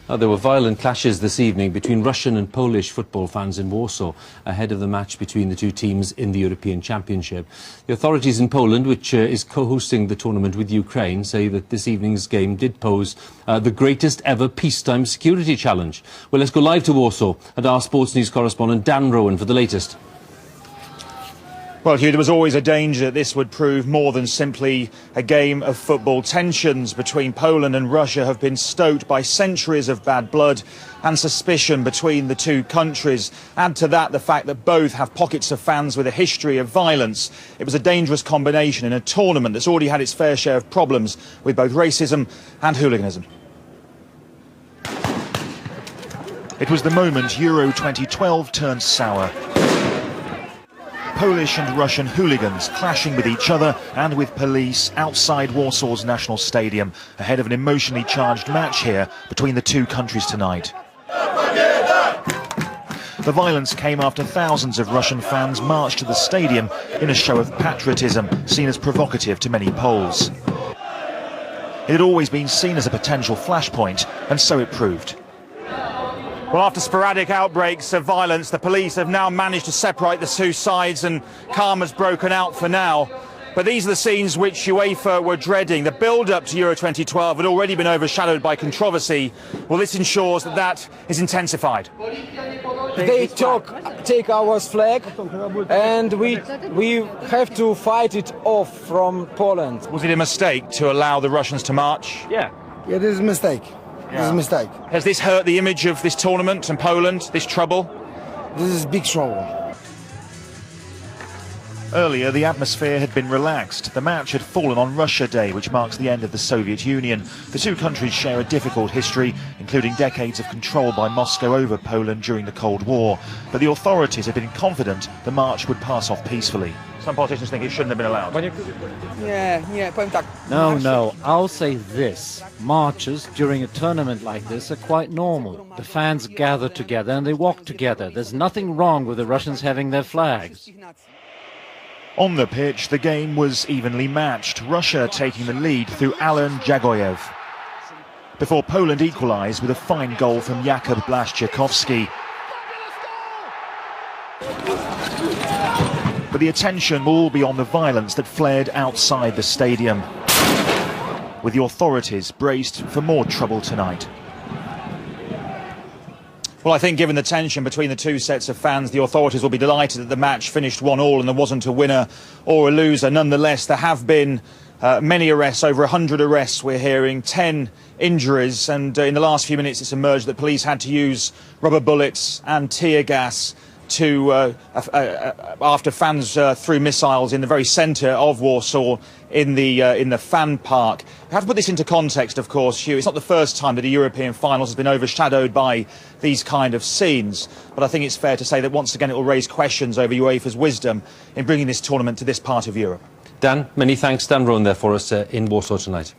There were violent clashes this evening between Russian and Polish football fans in Warsaw ahead of the match between the two teams in the European Championship. The authorities in Poland, which is co-hosting the tournament with Ukraine, say that this evening's game did pose the greatest ever peacetime security challenge. Well, let's go live to Warsaw and our sports news correspondent Dan Rowan for the latest. Well, Hugh, there was always a danger that this would prove more than simply a game of football. Tensions between Poland and Russia have been stoked by centuries of bad blood and suspicion between the two countries. Add to that the fact that both have pockets of fans with a history of violence. It was a dangerous combination in a tournament that's already had its fair share of problems with both racism and hooliganism. It was the moment Euro 2012 turned sour. Polish and Russian hooligans clashing with each other and with police outside Warsaw's National Stadium ahead of an emotionally charged match here between the two countries tonight. The violence came after thousands of Russian fans marched to the stadium in a show of patriotism seen as provocative to many Poles. It had always been seen as a potential flashpoint, and so it proved. Well, after sporadic outbreaks of violence, the police have now managed to separate the two sides and calm has broken out for now. But these are the scenes which UEFA were dreading. The build-up to Euro 2012 had already been overshadowed by controversy. Well, this ensures that that is intensified. They take our flag and we have to fight it off from Poland. Was it a mistake to allow the Russians to march? Yeah. It is a mistake. It is a mistake. Has this hurt the image of this tournament and Poland, this trouble? This is big trouble. Earlier, the atmosphere had been relaxed. The match had fallen on Russia Day, which marks the end of the Soviet Union. The two countries share a difficult history, including decades of control by Moscow over Poland during the Cold War. But the authorities have been confident the march would pass off peacefully. Some politicians think it shouldn't have been allowed. No, I'll say this. Marches during a tournament like this are quite normal. The fans gather together and they walk together. There's nothing wrong with the Russians having their flags. On the pitch, the game was evenly matched, Russia taking the lead through Alan Jagoyev, before Poland equalised with a fine goal from Jakub Blaszczykowski. But the attention will all be on the violence that flared outside the stadium, with the authorities braced for more trouble tonight. Well, I think given the tension between the two sets of fans, the authorities will be delighted that the match finished 1-1 and there wasn't a winner or a loser. Nonetheless, there have been many arrests, over 100 arrests we're hearing, 10 injuries, and in the last few minutes it's emerged that police had to use rubber bullets and tear gas after fans threw missiles in the very centre of Warsaw in the fan park. I have to put this into context, of course, Hugh. It's not the first time that a European finals has been overshadowed by these kind of scenes, but I think it's fair to say that once again it will raise questions over UEFA's wisdom in bringing this tournament to this part of Europe. Dan, many thanks. Dan Rowan there for us in Warsaw tonight.